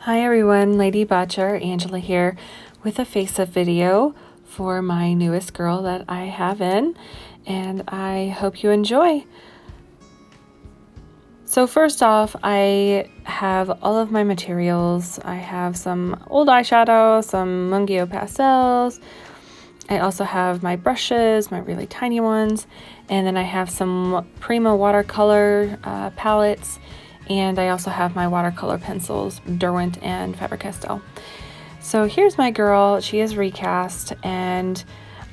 Hi everyone, Lady Botcher, Angela here with a face-up video for my newest girl that I have in, and I hope you enjoy. So first off, I have all of my materials. I have some old eyeshadow, some Mungio pastels. I also have my brushes, my really tiny ones, and then I have some Prima watercolor palettes. And I also have my watercolor pencils, Derwent and Faber-Castell. So here's my girl. She is recast, and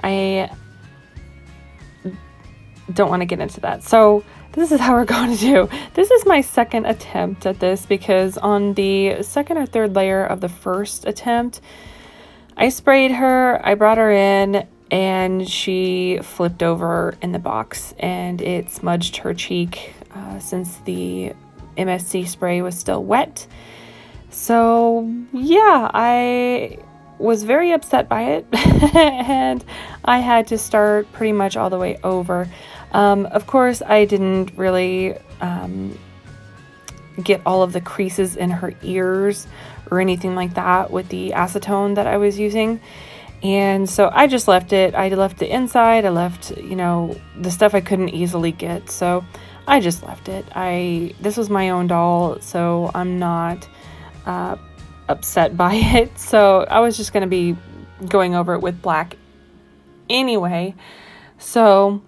I don't want to get into that. So this is how we're going to do. This is my second attempt at this because on the second or third layer of the first attempt, I sprayed her, I brought her in, and she flipped over in the box, and it smudged her cheek since the MSC spray was still wet. So yeah, I was very upset by it and I had to start pretty much all the way over. Of course, I didn't really get all of the creases in her ears or anything like that with the acetone that I was using. And so I just left it. I left the inside. I left, the stuff I couldn't easily get. So I just left it. This was my own doll, so I'm not upset by it. So I was just going to be going over it with black anyway. So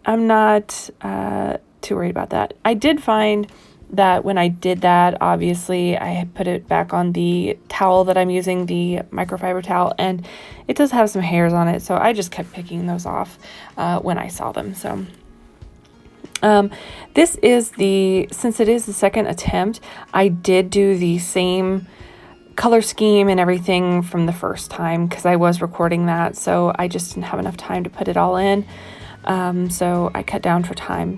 I'm not too worried about that. I did find that when I did that, obviously I had put it back on the towel that I'm using, the microfiber towel, and it does have some hairs on it. So I just kept picking those off when I saw them. So this is since it is the second attempt, I did do the same color scheme and everything from the first time because I was recording that. So I just didn't have enough time to put it all in. So I cut down for time.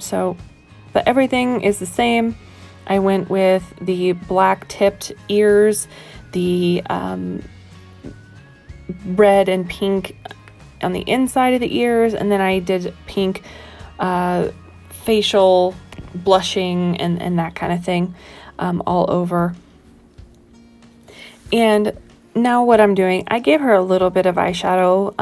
But everything is the same. I went with the black tipped ears, the red and pink on the inside of the ears, and then I did pink facial blushing and that kind of thing all over. And now what I'm doing, I gave her a little bit of eyeshadow.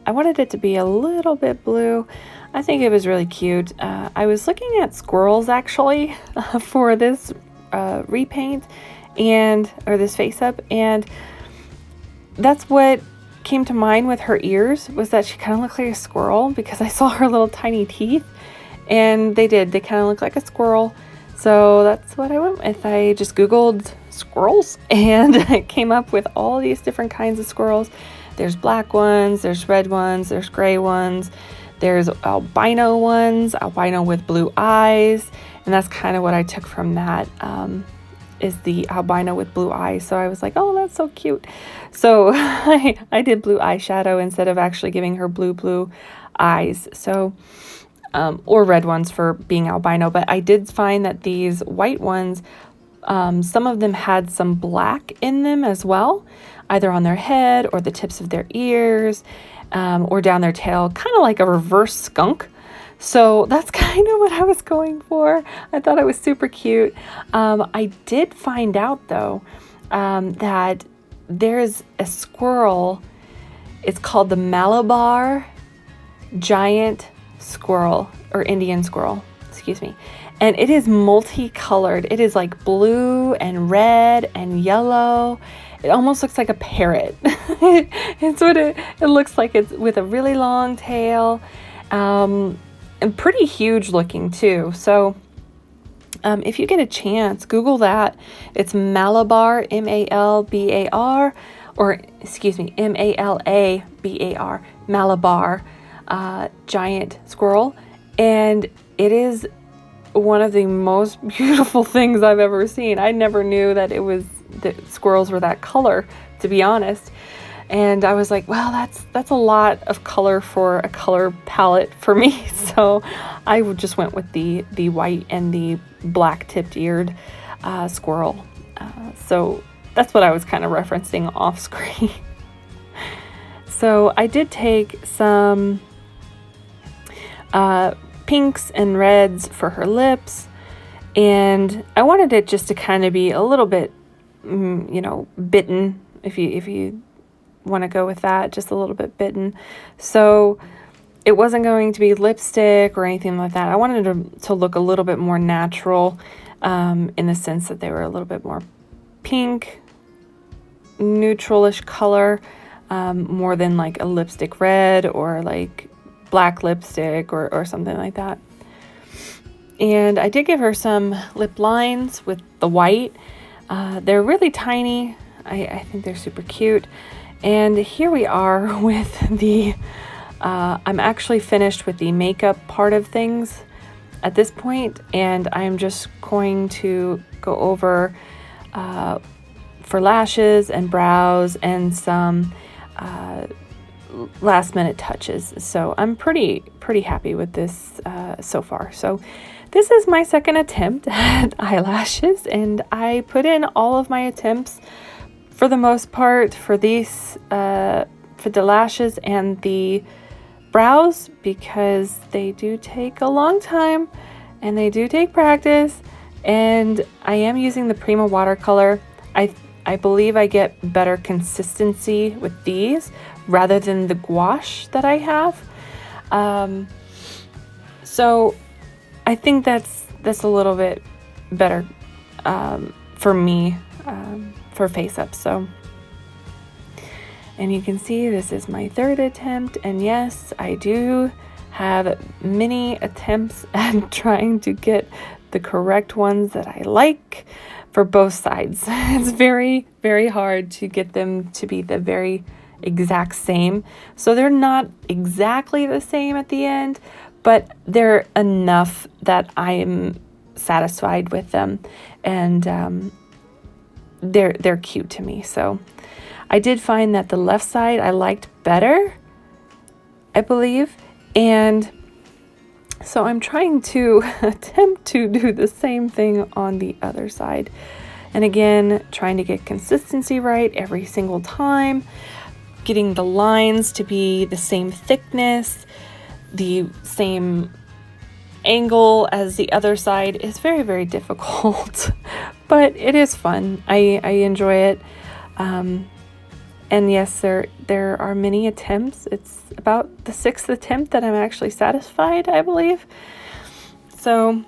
I wanted it to be a little bit blue. I think it was really cute. I was looking at squirrels actually for this repaint or this face up, and that's what came to mind with her ears, was that she kind of looked like a squirrel because I saw her little tiny teeth. And they kind of look like a squirrel. So that's what I went with. I just Googled squirrels and I came up with all these different kinds of squirrels. There's black ones, there's red ones, there's gray ones, there's albino ones, albino with blue eyes. And that's kind of what I took from that, is the albino with blue eyes. So I was like, oh, that's so cute. So I did blue eyeshadow instead of actually giving her blue eyes. So or red ones for being albino, but I did find that these white ones, some of them had some black in them as well, either on their head or the tips of their ears, or down their tail, kind of like a reverse skunk. So that's kind of what I was going for. I thought it was super cute. I did find out though, that there's a squirrel. It's called the Malabar giant squirrel, or Indian squirrel, excuse me. And it is multicolored. It is like blue and red and yellow. It almost looks like a parrot. It's what it looks like. It's with a really long tail, and pretty huge looking too. So if you get a chance, Google that. It's Malabar, M-A-L-B-A-R, or excuse me, M-A-L-A-B-A-R, Malabar giant squirrel, and it is one of the most beautiful things I've ever seen. I never knew that squirrels were that color, to be honest. And I was like, wow, that's a lot of color for a color palette for me. So I just went with the white and the black tipped eared squirrel. So that's what I was kind of referencing off screen. So I did take some pinks and reds for her lips, and I wanted it just to kind of be a little bit you know, bitten, if you want to go with that, just a little bit bitten. So it wasn't going to be lipstick or anything like that. I wanted them to look a little bit more natural, in the sense that they were a little bit more pink, neutralish color, more than like a lipstick red or like black lipstick or something like that. And I did give her some lip lines with the white. They're really tiny. I think they're super cute. And here we are with the, I'm actually finished with the makeup part of things at this point, and I'm just going to go over for lashes and brows and some last minute touches. So I'm pretty happy with this so far. So this is my second attempt at eyelashes, and I put in all of my attempts for the most part for these, for the lashes and the brows, because they do take a long time and they do take practice. And I am using the Prima watercolor. I believe I get better consistency with these rather than the gouache that I have. So I think that's a little bit better for me, for Faceup. So, and you can see this is my third attempt, and yes, I do have many attempts at trying to get the correct ones that I like for both sides. It's very, very hard to get them to be the very exact same. So they're not exactly the same at the end, but they're enough that I am satisfied with them, and they're cute to me. So I did find that the left side I liked better, I believe, and so I'm trying to attempt to do the same thing on the other side. And again, trying to get consistency right every single time, getting the lines to be the same thickness, the same angle as the other side is very, very difficult, but it is fun. I enjoy it. And yes, there are many attempts. It's about the 6th attempt that I'm actually satisfied, I believe. So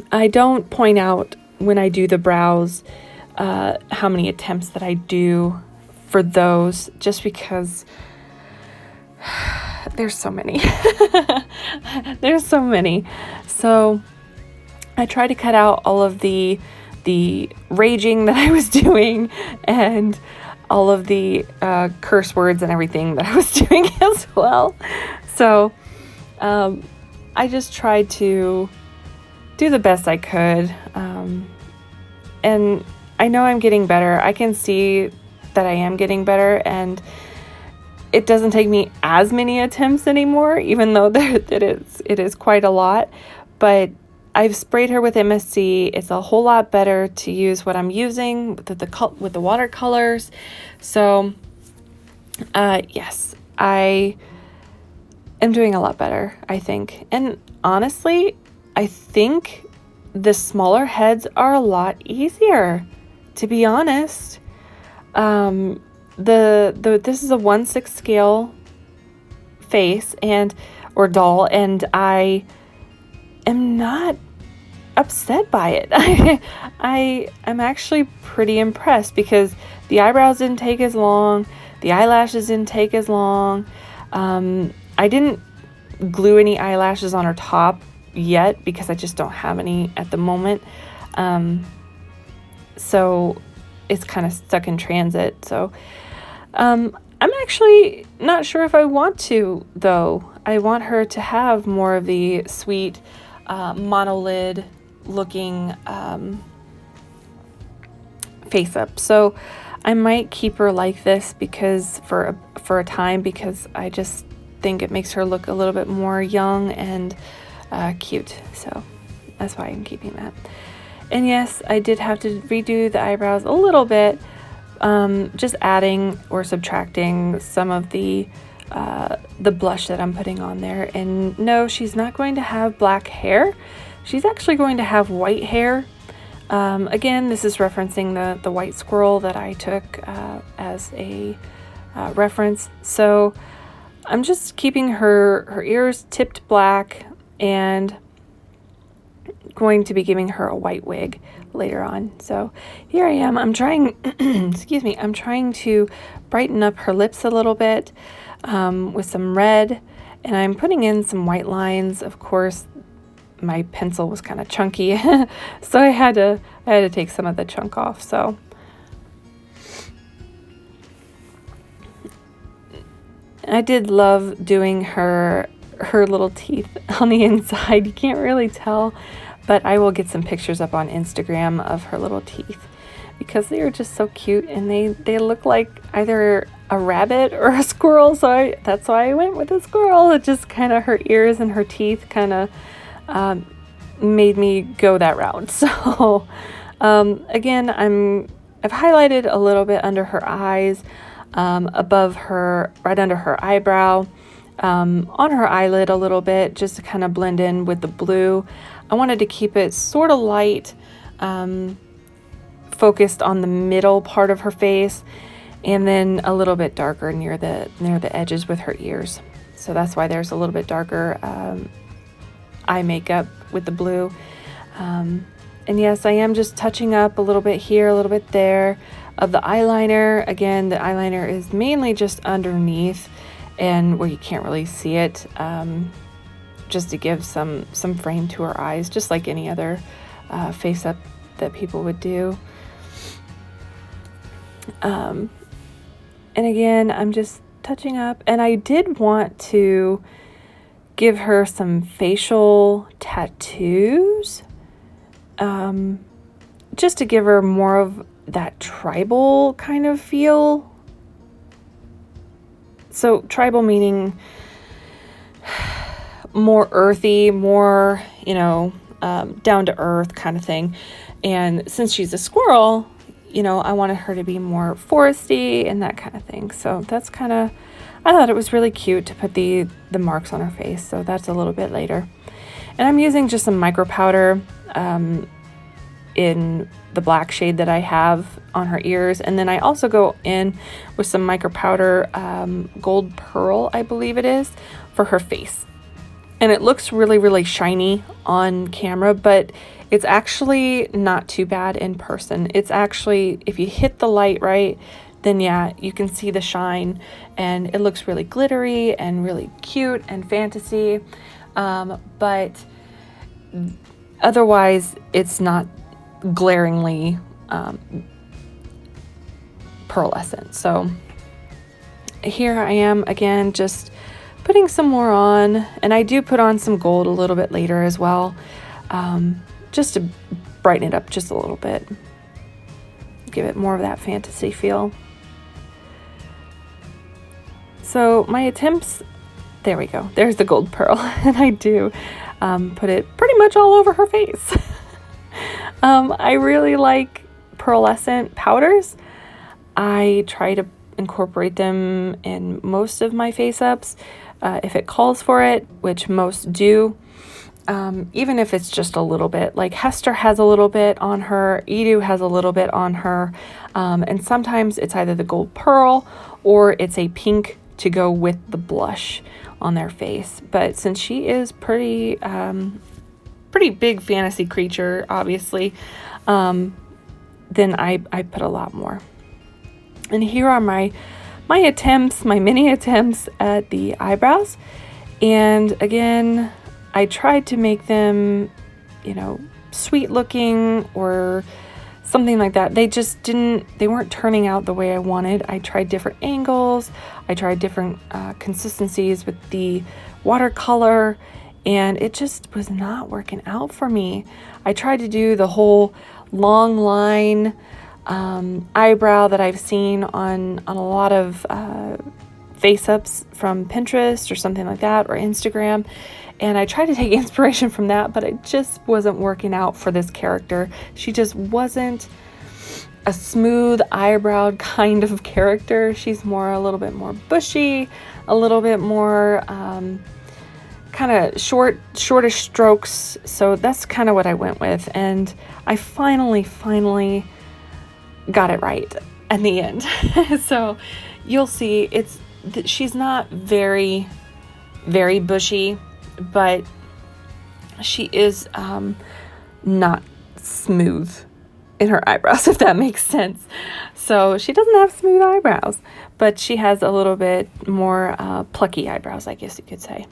I don't point out when I do the brows how many attempts that I do for those, just because there's so many. There's so many. So I try to cut out all of the raging that I was doing and all of the curse words and everything that I was doing as well. So I just tried to do the best I could. And I know I'm getting better. I can see that I am getting better, and it doesn't take me as many attempts anymore, even though it is quite a lot. But I've sprayed her with MSC. It's a whole lot better to use what I'm using with the watercolors. So, yes, I am doing a lot better, I think. And honestly, I think the smaller heads are a lot easier, to be honest. This is a 1/6 scale face or doll, and I am not upset by it. I'm actually pretty impressed, because the eyebrows didn't take as long, the eyelashes didn't take as long. I didn't glue any eyelashes on her top yet because I just don't have any at the moment. So it's kind of stuck in transit. So I'm actually not sure if I want to, though. I want her to have more of the sweet monolid looking Faceup. So I might keep her like this because for a time, because I just think it makes her look a little bit more young and cute. So that's why I'm keeping that. And yes, I did have to redo the eyebrows a little bit, just adding or subtracting some of the blush that I'm putting on there. And no, she's not going to have black hair. She's actually going to have white hair. Again, this is referencing the white squirrel that I took as a reference. So I'm just keeping her ears tipped black and going to be giving her a white wig later on. So here I am. I'm trying, excuse me, I'm trying to brighten up her lips a little bit with some red, and I'm putting in some white lines. Of course, my pencil was kind of chunky, so I had to take some of the chunk off. So I did love doing her little teeth on the inside. You can't really tell, but I will get some pictures up on Instagram of her little teeth because they are just so cute, and they look like either a rabbit or a squirrel. So that's why I went with a squirrel. It just kind of, her ears and her teeth kind of made me go that route. So again, I've highlighted a little bit under her eyes, above her, right under her eyebrow, on her eyelid a little bit, just to kind of blend in with the blue. I wanted to keep it sort of light, focused on the middle part of her face, and then a little bit darker near the edges with her ears. So that's why there's a little bit darker eye makeup with the blue. And yes, I am just touching up a little bit here, a little bit there of the eyeliner. Again, the eyeliner is mainly just underneath and where you can't really see it, just to give some frame to her eyes, just like any other face up that people would do. And again, I'm just touching up, and I did want to give her some facial tattoos, just to give her more of that tribal kind of feel. So tribal meaning more earthy, more, down to earth kind of thing. And since she's a squirrel, I wanted her to be more foresty and that kind of thing. So that's kind of, I thought it was really cute to put the marks on her face. So that's a little bit later. And I'm using just some micro powder in the black shade that I have on her ears. And then I also go in with some micro powder, gold pearl, I believe it is, for her face. And it looks really, really shiny on camera, but it's actually not too bad in person. It's actually, if you hit the light right, then yeah, you can see the shine, and it looks really glittery and really cute and fantasy. But otherwise, it's not glaringly pearlescent. So here I am again, just putting some more on, and I do put on some gold a little bit later as well, just to brighten it up just a little bit, give it more of that fantasy feel. So my attempts, there we go, there's the gold pearl, and I do put it pretty much all over her face. I really like pearlescent powders. I try to incorporate them in most of my face ups if it calls for it, which most do. Even if it's just a little bit, like Hester has a little bit on her, Edu has a little bit on her, and sometimes it's either the gold pearl or it's a pink to go with the blush on their face. But since she is pretty big fantasy creature, obviously, then I put a lot more. And here are my attempts, my mini attempts at the eyebrows. And again, I tried to make them, sweet looking or something like that. They weren't turning out the way I wanted. I tried different angles. I tried different consistencies with the watercolor, and it just was not working out for me. I tried to do the whole long line eyebrow that I've seen on a lot of face ups from Pinterest or something like that, or Instagram. And I tried to take inspiration from that, but it just wasn't working out for this character. She just wasn't a smooth eyebrowed kind of character. She's a little bit more bushy, a little bit more kind kind of shortish strokes. So that's kind of what I went with. And I finally got it right in the end. So you'll see she's not very, very bushy, but she is not smooth in her eyebrows, if that makes sense. So she doesn't have smooth eyebrows, but she has a little bit more plucky eyebrows, I guess you could say.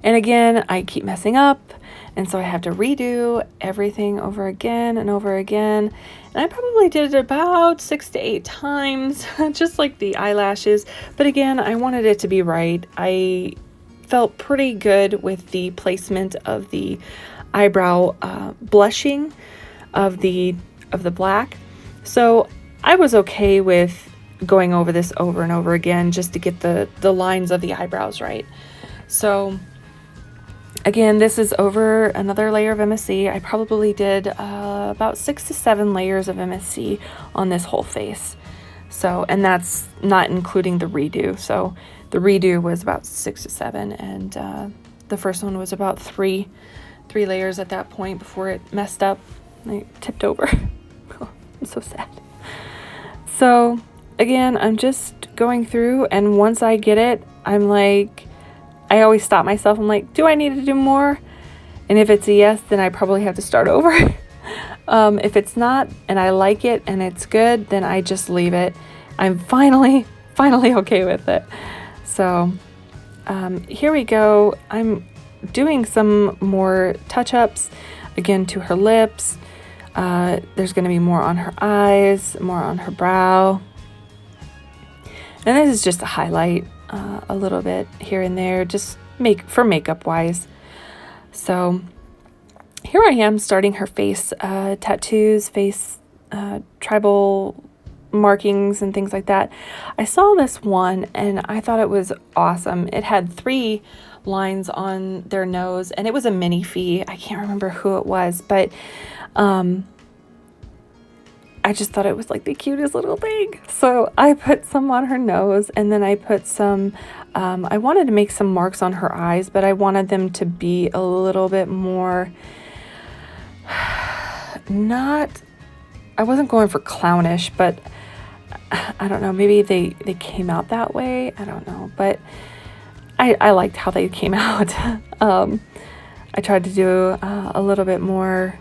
And again, I keep messing up, and so I have to redo everything over again and over again. And I probably did it about 6 to 8 times, just like the eyelashes. But again, I wanted it to be right. I felt pretty good with the placement of the eyebrow blushing of the black. So I was okay with going over this over and over again just to get the lines of the eyebrows right. So again, this is over another layer of MSC. I probably did about 6 to 7 layers of MSC on this whole face. So, and that's not including the redo. So the redo was about 6 to 7, and the first one was about three layers at that point before it messed up. I tipped over. Oh, I'm so sad. So again, I'm just going through, and once I get it, I'm like, I always stop myself. I'm like, do I need to do more? And if it's a yes, then I probably have to start over. If it's not, and I like it and it's good, then I just leave it. I'm finally okay with it. So here we go. I'm doing some more touch-ups again to her lips. There's going to be more on her eyes, more on her brow. And this is just a highlight, a little bit here and there, just for makeup wise. So here I am starting her face tattoos, face tribal markings and things like that. I saw this one and I thought it was awesome. It had 3 lines on their nose, and it was a mini fee. I can't remember who it was, but I just thought it was like the cutest little thing. So I put some on her nose, and then I put some, I wanted to make some marks on her eyes, but I wanted them to be a little bit more, I wasn't going for clownish, but I don't know, maybe they came out that way. I don't know, but I liked how they came out. I tried to do a little bit more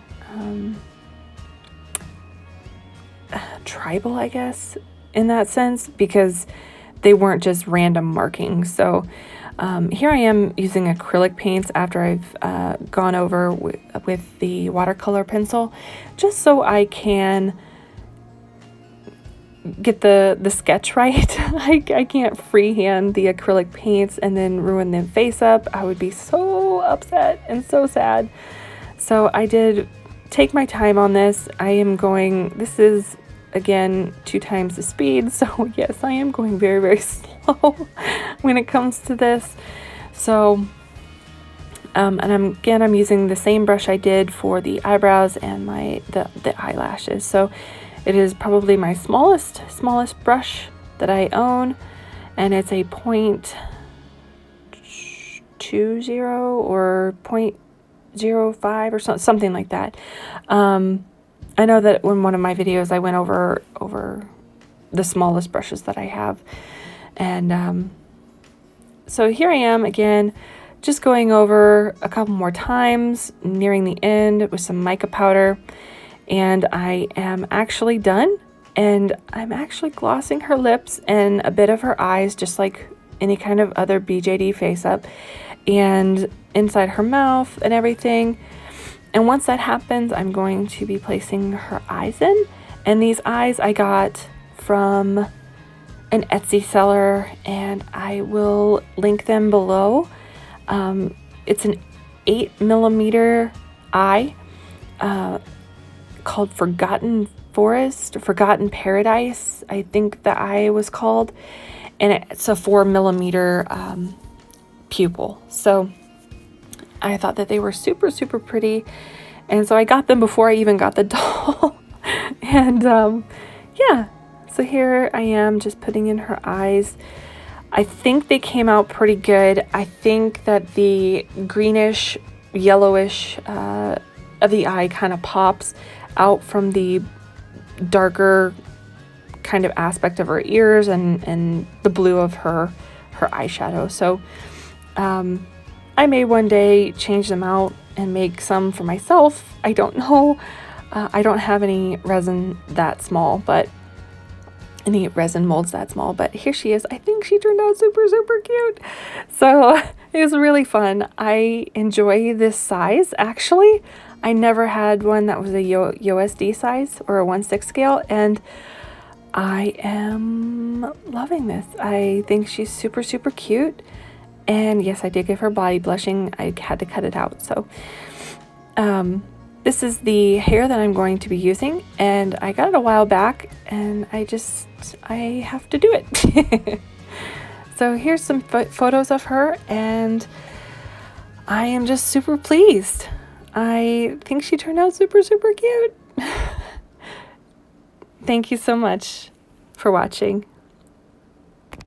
tribal, I guess, in that sense, because they weren't just random markings. So here I am using acrylic paints after I've gone over with the watercolor pencil, just so I can get the sketch right. I can't freehand the acrylic paints and then ruin the face up. I would be so upset and so sad. So I did take my time on this. This is again 2 times the speed, so yes, I am going very, very slow when it comes to this. So and I'm using the same brush I did for the eyebrows and the eyelashes. So it is probably my smallest brush that I own, and it's a 0.20 or 0.05 or something like that. I know that in one of my videos I went over the smallest brushes that I have, and so here I am again, just going over a couple more times, nearing the end with some mica powder, and I am actually done, and I'm actually glossing her lips and a bit of her eyes, just like any kind of other BJD face up, and inside her mouth and everything. And once that happens, I'm going to be placing her eyes in. And these eyes I got from an Etsy seller, and I will link them below. It's an 8mm eye called Forgotten Paradise, I think the eye was called. And it's a 4mm pupil. So I thought that they were super, super pretty. And so I got them before I even got the doll. And yeah, so here I am just putting in her eyes. I think they came out pretty good. I think that the greenish, yellowish of the eye kind of pops out from the darker kind of aspect of her ears and the blue of her eyeshadow. So I may one day change them out and make some for myself. I don't know. I don't have any resin that small, but any resin molds that small, but here she is. I think she turned out super, super cute. So it was really fun. I enjoy this size, actually. I never had one that was a USD size or a 1/6 scale, and I am loving this. I think she's super, super cute. And yes, I did give her body blushing. I had to cut it out. So this is the hair that I'm going to be using, and I got it a while back, and I have to do it. So here's some photos of her, and I am just super pleased. I think she turned out super, super cute. Thank you so much for watching.